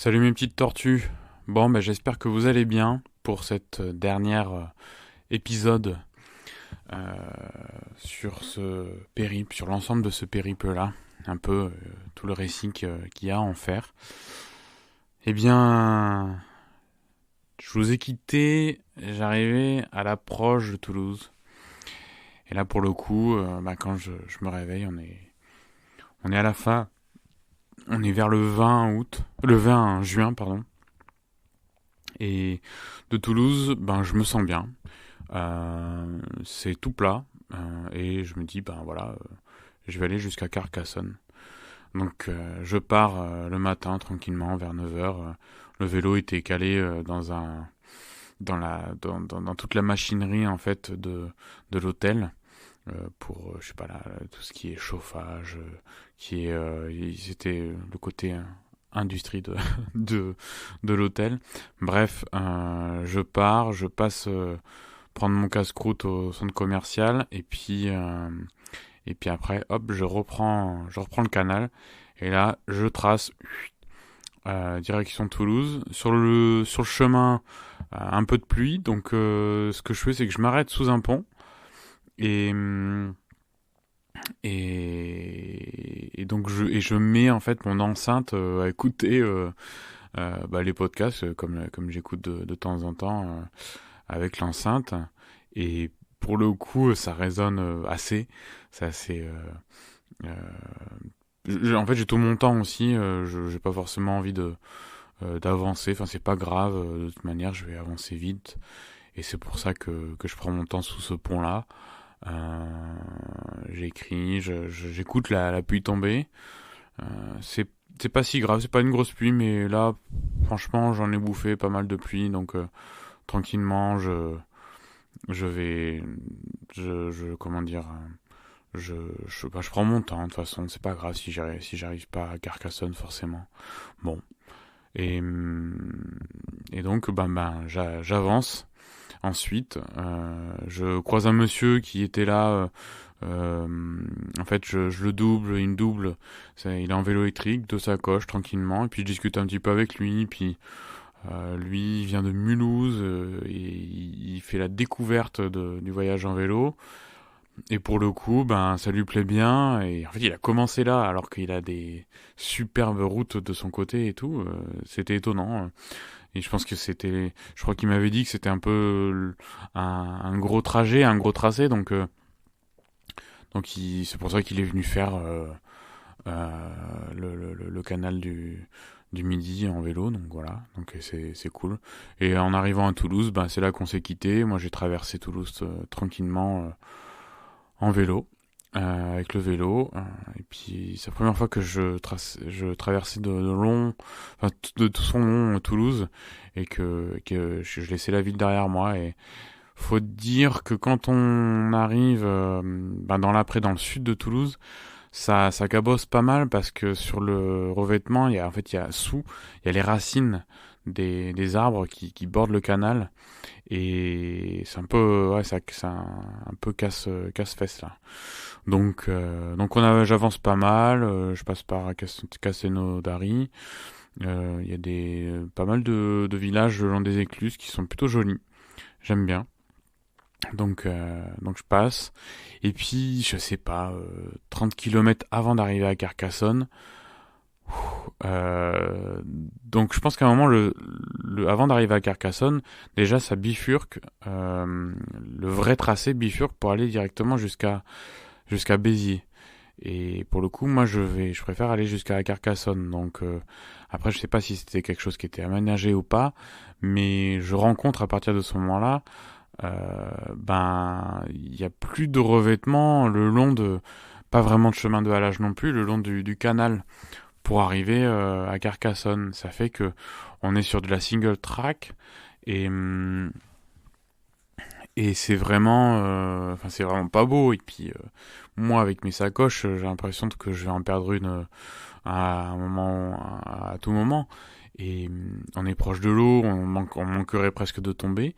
Salut mes petites tortues. Bon, j'espère que vous allez bien pour cette dernière épisode euh, sur ce périple, sur l'ensemble de ce périple-là, un peu tout le récit qu'il y a à en faire. Eh bien, je vous ai quitté, j'arrivais à l'approche de Toulouse. Et là, pour le coup, quand je me réveille, on est à la fin, on est vers le 20 août, le 20 juin, pardon. Et de Toulouse, je me sens bien. C'est tout plat. Et je me dis, je vais aller jusqu'à Carcassonne. Donc je pars le matin tranquillement vers 9h. Le vélo était calé dans toute la machinerie en fait de l'hôtel pour je sais pas là tout ce qui est chauffage qui est c'était le côté industrie de de l'hôtel. Bref, je passe prendre mon casse-croûte au centre commercial et puis après hop je reprends le canal et là je trace direction Toulouse sur le chemin un peu de pluie donc ce que je fais c'est que je m'arrête sous un pont et donc je mets en fait mon enceinte à écouter les podcasts comme j'écoute de temps en temps avec l'enceinte et pour le coup ça résonne assez c'est assez en fait j'ai tout mon temps aussi je j'ai pas forcément envie de d'avancer, enfin c'est pas grave de toute manière je vais avancer vite et c'est pour ça que je prends mon temps sous ce pont là. J'écris, j'écoute la pluie tomber. Euh, c'est c'est pas si grave, c'est pas une grosse pluie, mais là, franchement, j'en ai bouffé pas mal de pluie, donc tranquillement, je vais, comment dire, je prends mon temps. De toute façon, c'est pas grave si j'arrive pas à Carcassonne forcément. Bon, et donc, j'avance. Ensuite, je croise un monsieur qui était là. En fait, je le double, il me double. Il est en vélo électrique, de sacoche, tranquillement. Et puis je discute un petit peu avec lui. Puis lui, il vient de Mulhouse et il fait la découverte du voyage en vélo. Et pour le coup, ça lui plaît bien. Et en fait, il a commencé là, alors qu'il a des superbes routes de son côté et tout. C'était étonnant. Et je pense que je crois qu'il m'avait dit que c'était un peu un gros trajet, un gros tracé. C'est pour ça qu'il est venu faire le canal du Midi en vélo. Donc voilà, donc c'est cool. Et en arrivant à Toulouse, c'est là qu'on s'est quitté. Moi, j'ai traversé Toulouse tranquillement en vélo. Avec le vélo et puis c'est la première fois que je traversais de long de tout son long Toulouse et que je laissais la ville derrière moi et faut dire que quand on arrive dans le sud de Toulouse ça cabosse pas mal parce que sur le revêtement il y a sous il y a les racines des arbres qui bordent le canal et c'est un peu ouais ça un peu casse-fesse là j'avance pas mal, je passe par Castelnau d'Ari. Il y a pas mal de villages le long des écluses qui sont plutôt jolis. J'aime bien. Donc je passe. Et puis, je sais pas, 30 kilomètres avant d'arriver à Carcassonne. Donc je pense qu'à un moment, avant d'arriver à Carcassonne, déjà ça bifurque. Le vrai tracé bifurque pour aller directement jusqu'à Béziers. Et pour le coup, moi, je préfère aller jusqu'à Carcassonne. Donc, après, je sais pas si c'était quelque chose qui était aménagé ou pas, mais je rencontre à partir de ce moment-là, il y a plus de revêtement le long pas vraiment de chemin de halage non plus, le long du canal pour arriver à Carcassonne. Ça fait que on est sur de la single track et c'est vraiment pas beau. Et puis moi, avec mes sacoches, j'ai l'impression que je vais en perdre une à un moment, à tout moment. Et on est proche de l'eau, on manquerait presque de tomber.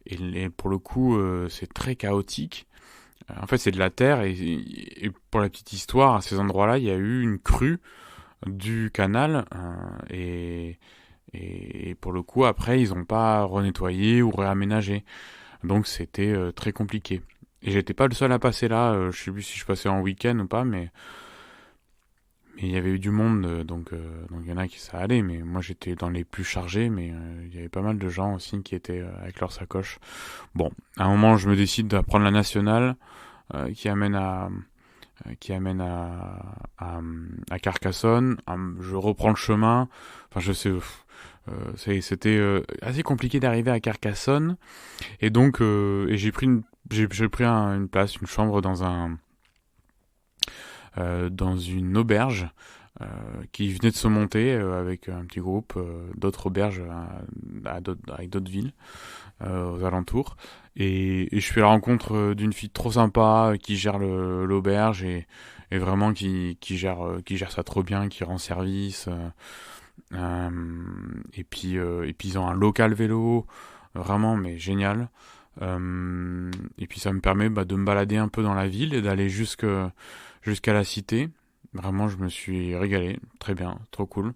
Et pour le coup, c'est très chaotique. En fait, c'est de la terre. Et pour la petite histoire, à ces endroits-là, il y a eu une crue du canal et pour le coup, après, ils ont pas renettoyé ou réaménagé. Donc c'était très compliqué. Et j'étais pas le seul à passer là. Je sais plus si je passais en week-end ou pas, mais il y avait eu du monde, donc il y en a qui ça allait. Mais moi j'étais dans les plus chargés, mais il y avait pas mal de gens aussi qui étaient avec leur sacoche. Bon, à un moment, je me décide de prendre la nationale qui amène à Carcassonne. Je reprends le chemin. Enfin, je sais. C'était assez compliqué d'arriver à Carcassonne et donc et j'ai pris une place, une chambre dans une auberge qui venait de se monter avec un petit groupe d'autres auberges avec d'autres villes aux alentours et je fais la rencontre d'une fille trop sympa qui gère l'auberge et vraiment qui gère ça trop bien, qui rend service et puis ils ont un local vélo vraiment mais génial. Et puis ça me permet de me balader un peu dans la ville et d'aller jusqu'à la cité. Vraiment, je me suis régalé, très bien, trop cool.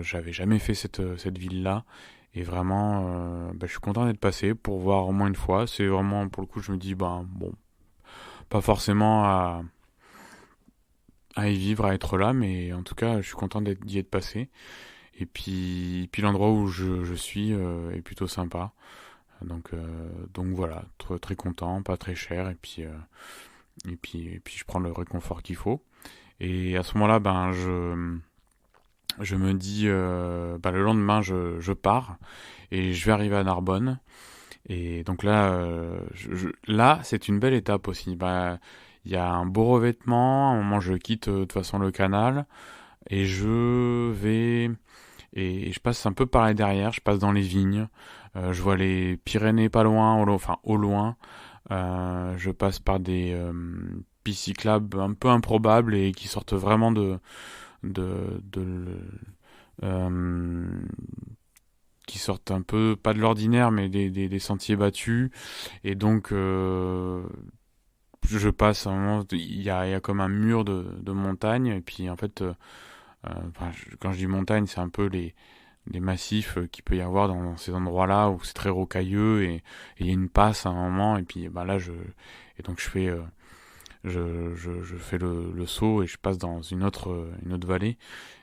J'avais jamais fait cette ville-là. Et vraiment, je suis content d'être passé pour voir au moins une fois. C'est vraiment, pour le coup, je me dis, bon, pas forcément à y vivre, à être là, mais en tout cas, je suis content d'y être passé. Et puis l'endroit où je suis est plutôt sympa. Donc voilà, très, très content, pas très cher, et puis je prends le réconfort qu'il faut. Et à ce moment-là, je me dis, le lendemain, je pars et je vais arriver à Narbonne. Et donc là, là, c'est une belle étape aussi. Il y a un beau revêtement. À un moment, je quitte de toute façon le canal et je vais et je passe un peu par les derrière. Je passe dans les vignes. Je vois les Pyrénées pas loin, au loin. Je passe par des pistes cyclables un peu improbables et qui sortent vraiment de euh, qui sortent un peu pas de l'ordinaire mais des sentiers battus et donc je passe à un moment il y a comme un mur de montagne et puis en fait quand je dis montagne c'est un peu les massifs qu'il peut y avoir dans ces endroits-là où c'est très rocailleux et il y a une passe à un moment et puis là et donc je fais le saut et je passe dans une autre vallée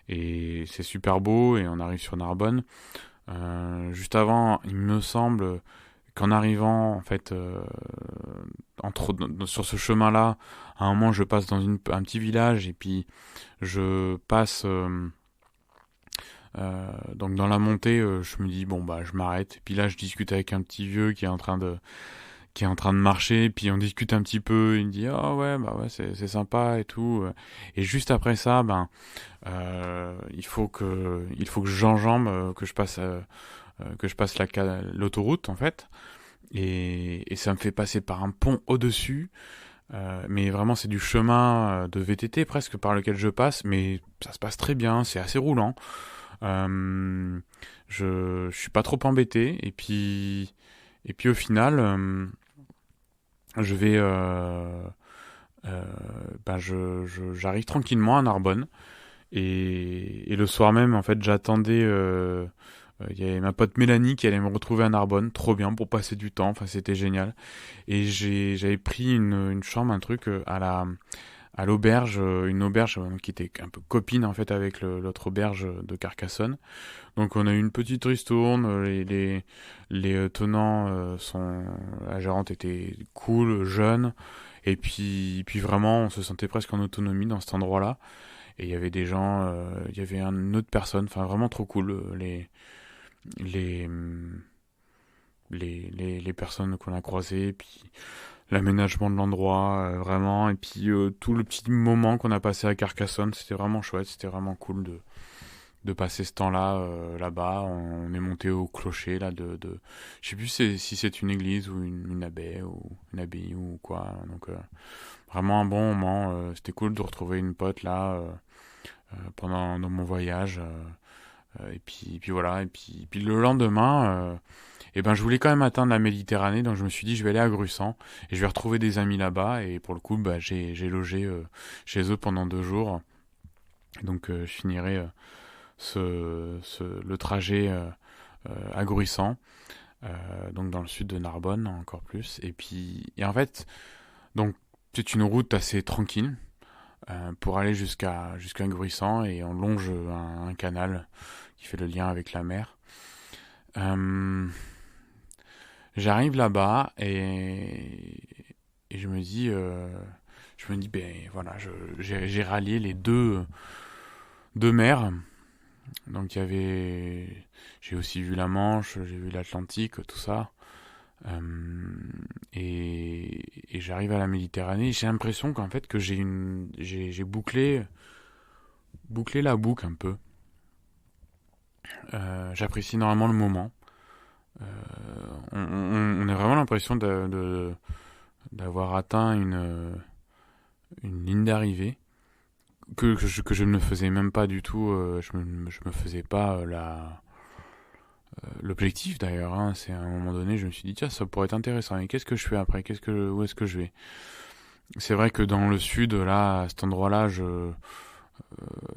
et c'est super beau et on arrive sur Narbonne. Juste avant, il me semble qu'en arrivant en fait sur ce chemin-là, à un moment je passe dans un petit village et puis je passe donc dans la montée, je me dis bon je m'arrête. Et puis là, je discute avec un petit vieux qui est en train de marcher. Puis on discute un petit peu. Il me dit ah ouais ouais c'est sympa et tout. Et juste après ça, il faut que j'enjambe, que je passe l'autoroute en fait. Et ça me fait passer par un pont au-dessus. Mais vraiment, c'est du chemin de VTT presque par lequel je passe, mais ça se passe très bien, c'est assez roulant. Euh, je suis pas trop embêté et puis au final je vais j'arrive tranquillement à Narbonne et le soir même en fait j'attendais il y avait ma pote Mélanie qui allait me retrouver à Narbonne, trop bien pour passer du temps, enfin c'était génial. Et j'avais pris une chambre, un truc à l'auberge, une auberge qui était un peu copine en fait avec l'autre auberge de Carcassonne. Donc on a eu une petite ristourne, les tenants la gérante était cool, jeune, et puis vraiment on se sentait presque en autonomie dans cet endroit-là. Et il y avait des gens, il y avait une autre personne, enfin vraiment trop cool, les, les personnes qu'on a croisées, puis l'aménagement de l'endroit, vraiment, et puis tout le petit moment qu'on a passé à Carcassonne, c'était vraiment chouette, c'était vraiment cool de passer ce temps-là là-bas. On est monté au clocher là je sais plus si c'est une église ou une abbaye ou quoi. Donc vraiment un bon moment. C'était cool de retrouver une pote là pendant dans mon voyage. Et puis voilà. Et puis le lendemain, je voulais quand même atteindre la Méditerranée, donc je me suis dit je vais aller à Grussant et je vais retrouver des amis là-bas. Et pour le coup, j'ai logé chez eux pendant 2 jours. Donc je finirai le trajet à Gruissant, donc dans le sud de Narbonne encore plus. Et en fait, donc c'est une route assez tranquille pour aller jusqu'à Gruissant, et on longe un canal qui fait le lien avec la mer. Euh, J'arrive là-bas et je me dis ben voilà, j'ai rallié les deux mers. Donc j'ai aussi vu la Manche, j'ai vu l'Atlantique, tout ça. Et j'arrive à la Méditerranée. J'ai l'impression qu'en fait que j'ai bouclé la boucle un peu. J'apprécie énormément le moment. Euh, on a vraiment l'impression d'avoir atteint une ligne d'arrivée que je ne faisais même pas du tout. Je me faisais pas l'objectif d'ailleurs. Hein. C'est à un moment donné, je me suis dit tiens, ça pourrait être intéressant. Et qu'est-ce que je fais après? Où est-ce que je vais? C'est vrai que dans le sud, là, à cet endroit-là,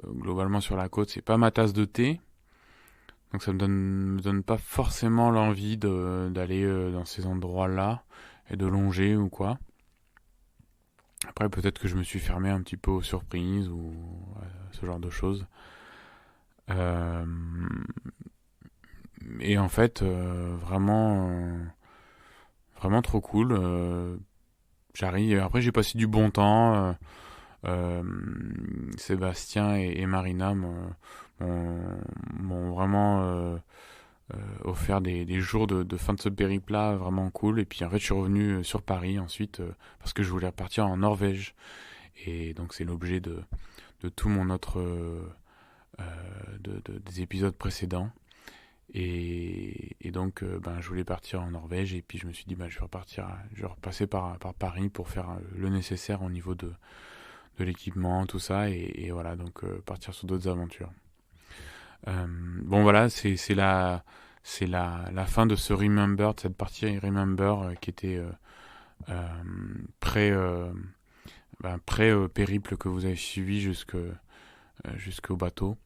globalement sur la côte, c'est pas ma tasse de thé. Donc ça me donne pas forcément l'envie d'aller dans ces endroits-là et de longer ou quoi. Après, peut-être que je me suis fermé un petit peu aux surprises ou ce genre de choses. Euh, et en fait, vraiment trop cool. J'arrive. Après, j'ai passé du bon temps. Euh, Sébastien et Marina m'ont vraiment offert des jours de fin de ce périple-là vraiment cool. Et puis en fait, je suis revenu sur Paris ensuite parce que je voulais repartir en Norvège. Et donc, c'est l'objet de tout mon autre des épisodes précédents. Et donc, ben, je voulais partir en Norvège. Et puis, je me suis dit, ben, je vais repasser par Paris pour faire le nécessaire au niveau de l'équipement, tout ça. Et voilà, donc partir sur d'autres aventures. Bon voilà, c'est la fin de ce Remember, de cette partie Remember qui était euh, pré pré périple que vous avez suivi jusqu'au bateau.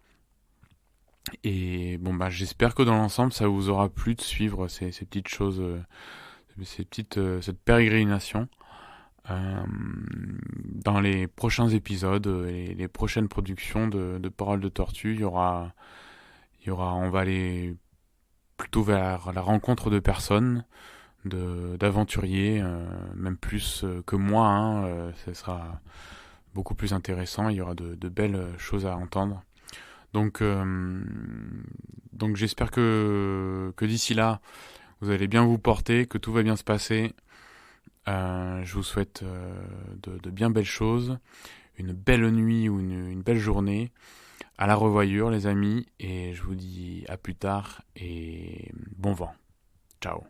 Et bon bah j'espère que dans l'ensemble ça vous aura plu de suivre ces petites choses, cette pérégrination. Euh, Dans les prochains épisodes et les prochaines productions de Paroles de Tortue, on va aller plutôt vers la rencontre de personnes, d'aventuriers, même plus que moi. Hein, ça sera beaucoup plus intéressant. Il y aura de belles choses à entendre. Donc, donc j'espère que d'ici là, vous allez bien vous porter, que tout va bien se passer. Je vous souhaite de bien belles choses, une belle nuit ou une belle journée. À la revoyure les amis, et je vous dis à plus tard et bon vent. Ciao.